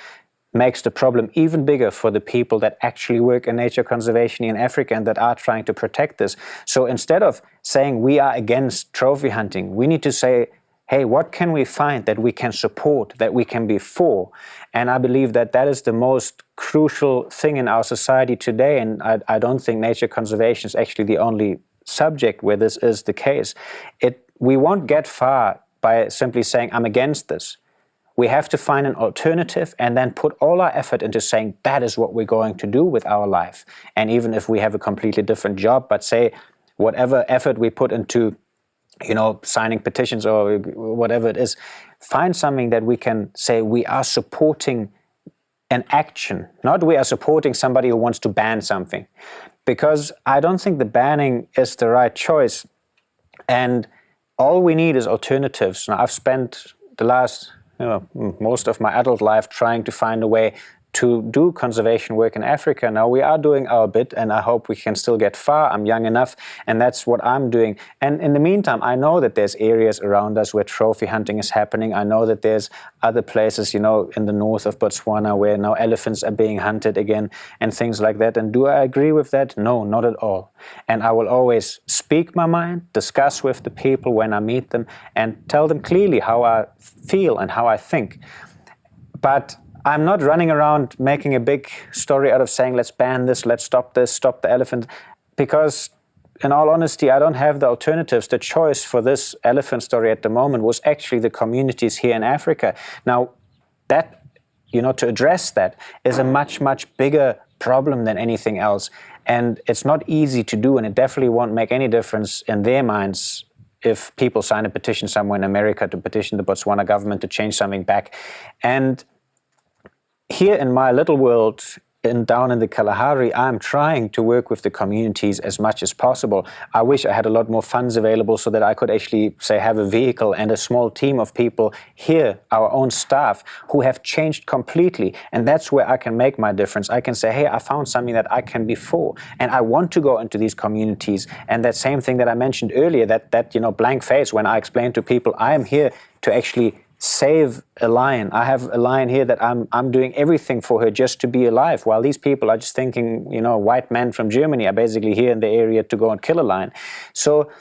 makes the problem even bigger for the people that actually work in nature conservation in Africa and that are trying to protect this. So instead of saying we are against trophy hunting, we need to say, hey, what can we find that we can support, that we can be for? And I believe that that is the most crucial thing in our society today. And I don't think nature conservation is actually the only subject where this is the case. We won't get far by simply saying, I'm against this. We have to find an alternative and then put all our effort into saying that is what we're going to do with our life. And even if we have a completely different job, but say whatever effort we put into signing petitions or whatever it is, find something that we can say we are supporting an action, not we are supporting somebody who wants to ban something. Because I don't think the banning is the right choice. And all we need is alternatives. Now, I've spent the last, most of my adult life trying to find a way to do conservation work in Africa. Now we are doing our bit, and I hope we can still get far. I'm young enough, and that's what I'm doing. And in the meantime, I know that there's areas around us where trophy hunting is happening. I know that there's other places, in the north of Botswana where now elephants are being hunted again and things like that. And do I agree with that? No, not at all. And I will always speak my mind, discuss with the people when I meet them, and tell them clearly how I feel and how I think. But I'm not running around making a big story out of saying, let's ban this, stop the elephant, because in all honesty, I don't have the alternatives. The choice for this elephant story at the moment was actually the communities here in Africa. Now, that, to address that is a much, much bigger problem than anything else. And it's not easy to do, and it definitely won't make any difference in their minds if people sign a petition somewhere in America to petition the Botswana government to change something back. And here in my little world, down in the Kalahari, I'm trying to work with the communities as much as possible. I wish I had a lot more funds available so that I could actually, say, have a vehicle and a small team of people here, our own staff, who have changed completely. And that's where I can make my difference. I can say, hey, I found something that I can be for. And I want to go into these communities. And that same thing that I mentioned earlier, that blank face when I explain to people, I am here to actually save a lion. I have a lion here that I'm doing everything for her just to be alive, while these people are just thinking, white men from Germany are basically here in the area to go and kill a lion. So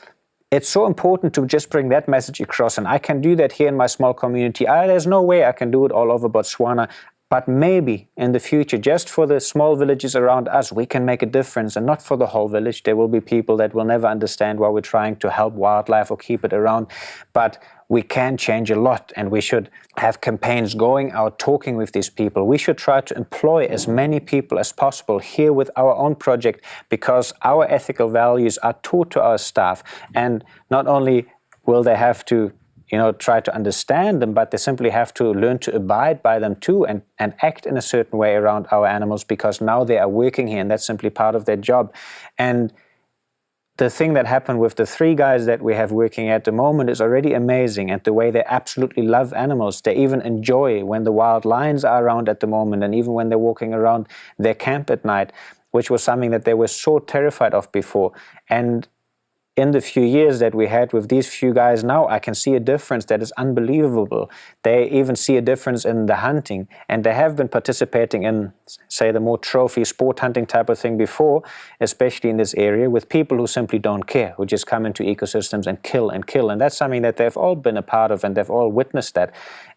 it's so important to just bring that message across, and I can do that here in my small community. There's no way I can do it all over Botswana, but maybe in the future, just for the small villages around us, we can make a difference, and not for the whole village. There will be people that will never understand why we're trying to help wildlife or keep it around, but we can change a lot, and we should have campaigns going out talking with these people. We should try to employ as many people as possible here with our own project, because our ethical values are taught to our staff, and not only will they have to try to understand them, but they simply have to learn to abide by them too, and act in a certain way around our animals, because now they are working here and that's simply part of their job. And the thing that happened with the 3 guys that we have working at the moment is already amazing, and the way they absolutely love animals. They even enjoy when the wild lions are around at the moment, and even when they're walking around their camp at night, which was something that they were so terrified of before. And in the few years that we had with these few guys now, I can see a difference that is unbelievable. They even see a difference in the hunting, and they have been participating in, say, the more trophy sport hunting type of thing before, especially in this area, with people who simply don't care, who just come into ecosystems and kill and kill. And that's something that they've all been a part of, and they've all witnessed that.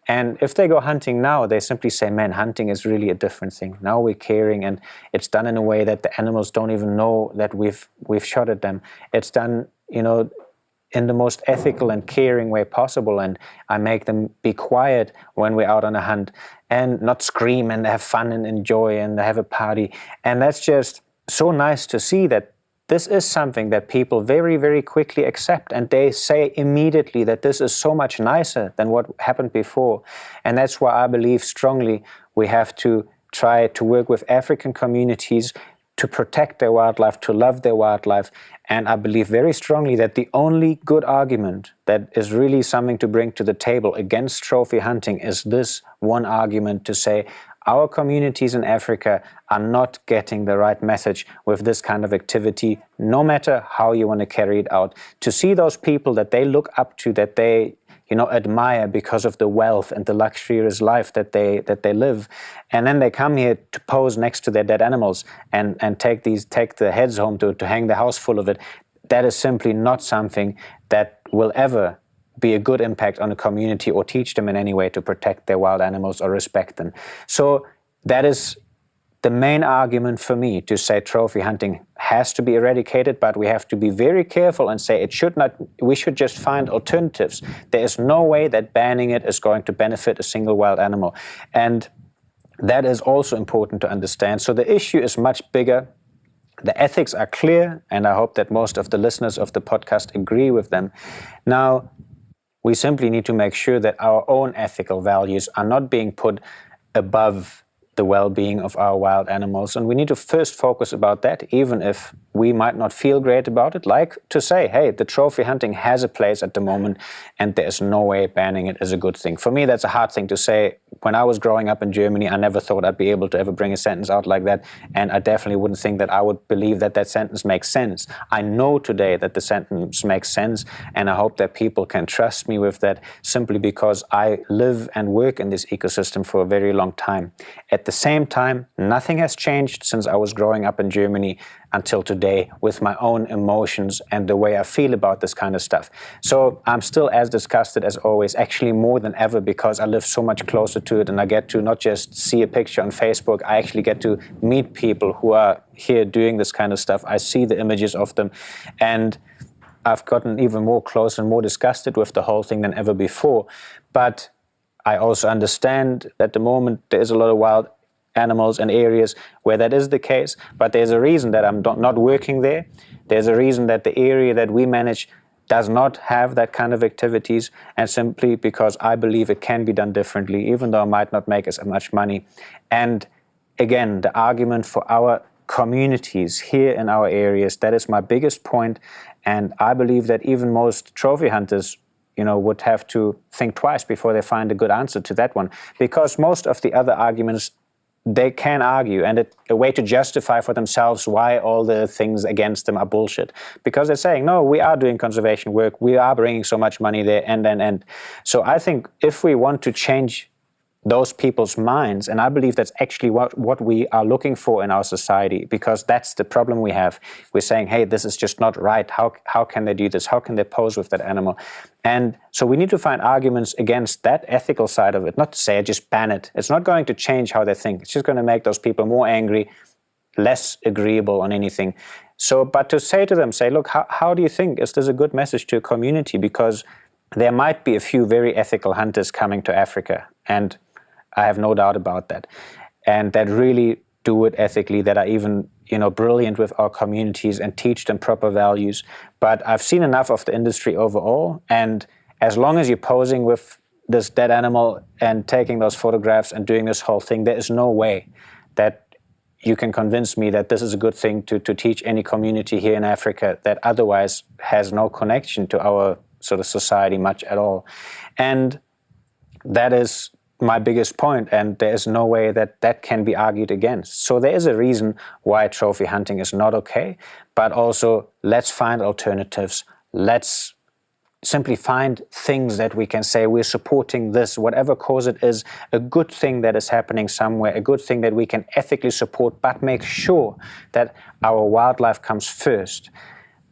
And if they go hunting now, they simply say, man, hunting is really a different thing. Now we're caring, and it's done in a way that the animals don't even know that we've shot at them. It's done, in the most ethical and caring way possible, and I make them be quiet when we're out on a hunt and not scream and have fun and enjoy and have a party. And that's just so nice to see that this is something that people very, very quickly accept, and they say immediately that this is so much nicer than what happened before. And that's why I believe strongly we have to try to work with African communities to protect their wildlife, to love their wildlife. And I believe very strongly that the only good argument that is really something to bring to the table against trophy hunting is this one argument, to say our communities in Africa are not getting the right message with this kind of activity, no matter how you want to carry it out. To see those people that they look up to, that they admire because of the wealth and the luxurious life that they live, and then they come here to pose next to their dead animals and take the heads home to hang the house full of it. That is simply not something that will ever be a good impact on a community or teach them in any way to protect their wild animals or respect them. So that is the main argument for me, to say trophy hunting has to be eradicated, but we have to be very careful and say it should not. We should just find alternatives. There is no way that banning it is going to benefit a single wild animal. And that is also important to understand. So the issue is much bigger. The ethics are clear, and I hope that most of the listeners of the podcast agree with them. Now, we simply need to make sure that our own ethical values are not being put above the well-being of our wild animals. And we need to first focus about that, even if we might not feel great about it, like to say, hey, the trophy hunting has a place at the moment, and there's no way banning it is a good thing. For me, that's a hard thing to say. When I was growing up in Germany, I never thought I'd be able to ever bring a sentence out like that, and I definitely wouldn't think that I would believe that that sentence makes sense. I know today that the sentence makes sense, and I hope that people can trust me with that, simply because I live and work in this ecosystem for a very long time. At the same time, nothing has changed since I was growing up in Germany until today with my own emotions and the way I feel about this kind of stuff. So I'm still as disgusted as always, actually more than ever, because I live so much closer to it, and I get to not just see a picture on Facebook, I actually get to meet people who are here doing this kind of stuff. I see the images of them, and I've gotten even more close and more disgusted with the whole thing than ever before. But I also understand that at the moment there is a lot of wild animals and areas where that is the case, but there's a reason that I'm not working there. There's a reason that the area that we manage does not have that kind of activities, and simply because I believe it can be done differently, even though I might not make as much money. And again, the argument for our communities here in our areas, that is my biggest point. And I believe that even most trophy hunters would have to think twice before they find a good answer to that one, because most of the other arguments they can argue, and a way to justify for themselves why all the things against them are bullshit. Because they're saying, no, we are doing conservation work, we are bringing so much money there, and. So I think if we want to change those people's minds, and I believe that's actually what we are looking for in our society, because that's the problem we have. We're saying, hey, this is just not right. How can they do this? How can they pose with that animal? And so we need to find arguments against that ethical side of it, not to say just ban it. It's not going to change how they think. It's just going to make those people more angry, less agreeable on anything. So, but to say to them, look, how do you think? Is this a good message to a community? Because there might be a few very ethical hunters coming to Africa, and I have no doubt about that. And that really do it ethically, that are even, brilliant with our communities and teach them proper values. But I've seen enough of the industry overall. And as long as you're posing with this dead animal and taking those photographs and doing this whole thing, there is no way that you can convince me that this is a good thing to teach any community here in Africa that otherwise has no connection to our sort of society much at all. And that is my biggest point, and there is no way that that can be argued against. So there is a reason why trophy hunting is not okay, but also let's find alternatives. Let's simply find things that we can say we're supporting this, whatever cause it is, a good thing that is happening somewhere, a good thing that we can ethically support, but make sure that our wildlife comes first.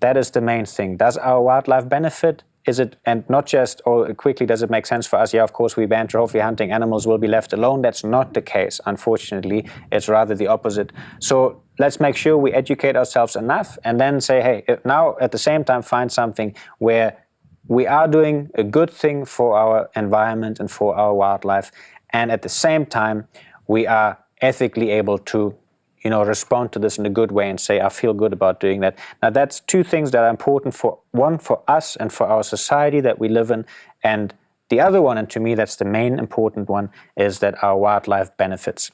That is the main thing. Does our wildlife benefit? Is it, and not just, or quickly, does it make sense for us? Yeah, of course, we ban trophy hunting, animals will be left alone. That's not the case, unfortunately. It's rather the opposite. So let's make sure we educate ourselves enough and then say, hey, now at the same time find something where we are doing a good thing for our environment and for our wildlife, and at the same time we are ethically able to respond to this in a good way and say, I feel good about doing that. Now that's two things that are important, for one, for us and for our society that we live in, and the other one, and to me that's the main important one, is that our wildlife benefits.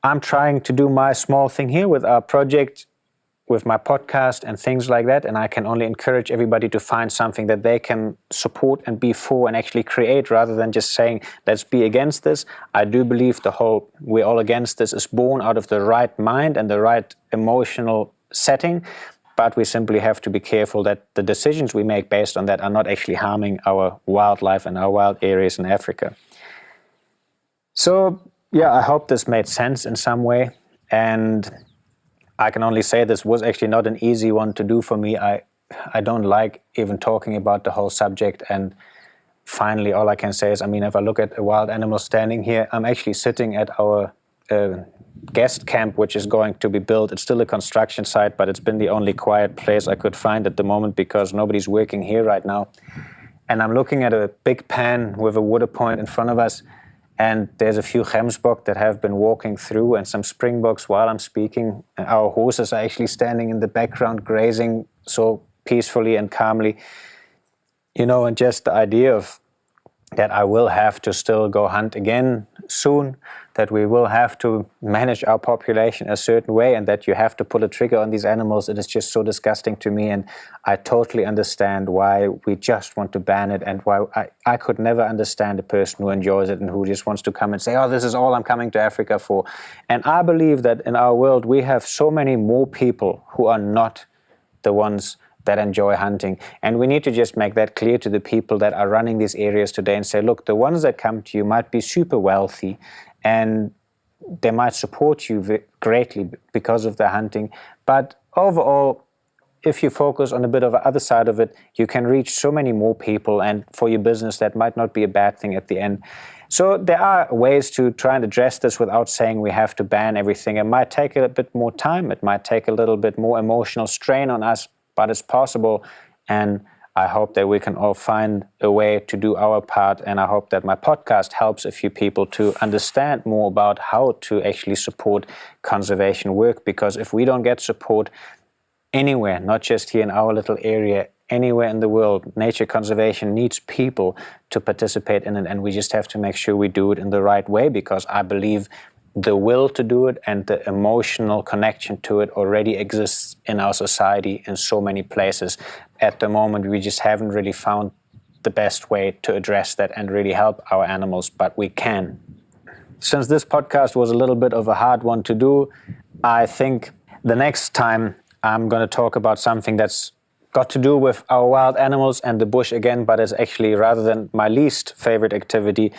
I'm trying to do my small thing here with our project, with my podcast and things like that, and I can only encourage everybody to find something that they can support and be for and actually create, rather than just saying, let's be against this. I do believe the whole we're all against this is born out of the right mind and the right emotional setting, but we simply have to be careful that the decisions we make based on that are not actually harming our wildlife and our wild areas in Africa. So yeah, I hope this made sense in some way, and I can only say this was actually not an easy one to do for me. I don't like even talking about the whole subject, and finally all I can say is, if I look at a wild animal standing here, I'm actually sitting at our guest camp, which is going to be built. It's still a construction site, but it's been the only quiet place I could find at the moment because nobody's working here right now. And I'm looking at a big pan with a water point in front of us, and there's a few gemsbok that have been walking through and some springboks while I'm speaking. Our horses are actually standing in the background grazing so peacefully and calmly. And just the idea of that I will have to still go hunt again soon, that we will have to manage our population a certain way, and that you have to pull a trigger on these animals, it is just so disgusting to me. And I totally understand why we just want to ban it, and why I could never understand a person who enjoys it and who just wants to come and say, oh, this is all I'm coming to Africa for. And I believe that in our world we have so many more people who are not the ones that enjoy hunting. And we need to just make that clear to the people that are running these areas today and say, look, the ones that come to you might be super wealthy and they might support you greatly because of their hunting. But overall, if you focus on a bit of the other side of it, you can reach so many more people, and for your business that might not be a bad thing at the end. So there are ways to try and address this without saying we have to ban everything. It might take a bit more time, it might take a little bit more emotional strain on us, but it's possible, and I hope that we can all find a way to do our part, and I hope that my podcast helps a few people to understand more about how to actually support conservation work, because if we don't get support anywhere, not just here in our little area, anywhere in the world, nature conservation needs people to participate in it, and we just have to make sure we do it in the right way, because I believe the will to do it and the emotional connection to it already exists in our society in so many places. At the moment, we just haven't really found the best way to address that and really help our animals, but we can. Since this podcast was a little bit of a hard one to do, I think the next time I'm going to talk about something that's got to do with our wild animals and the bush again, but it's actually, rather than my least favorite activity,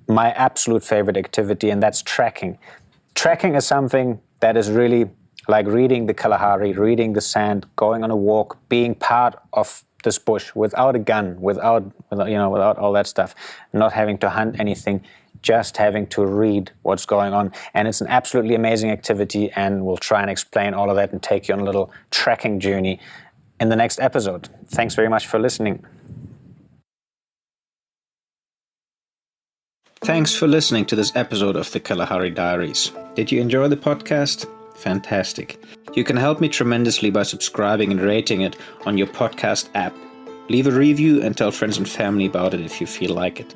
my absolute favorite activity, and that's trekking. Trekking is something that is really like reading the Kalahari, reading the sand, going on a walk, being part of this bush without a gun, without all that stuff, not having to hunt anything, just having to read what's going on. And it's an absolutely amazing activity, and we'll try and explain all of that and take you on a little trekking journey in the next episode. Thanks very much for listening. Thanks for listening to this episode of the Kalahari Diaries. Did you enjoy the podcast? Fantastic. You can help me tremendously by subscribing and rating it on your podcast app. Leave a review and tell friends and family about it if you feel like it.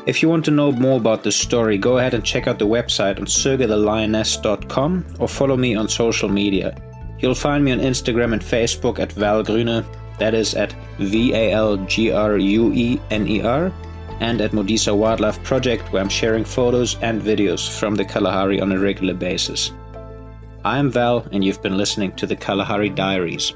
If you want to know more about this story, go ahead and check out the website on surgethelioness.com or follow me on social media. You'll find me on Instagram and Facebook at Valgrüner, that is at VALGRUENER, and at Modisa Wildlife Project, where I'm sharing photos and videos from the Kalahari on a regular basis. I'm Val, and you've been listening to the Kalahari Diaries.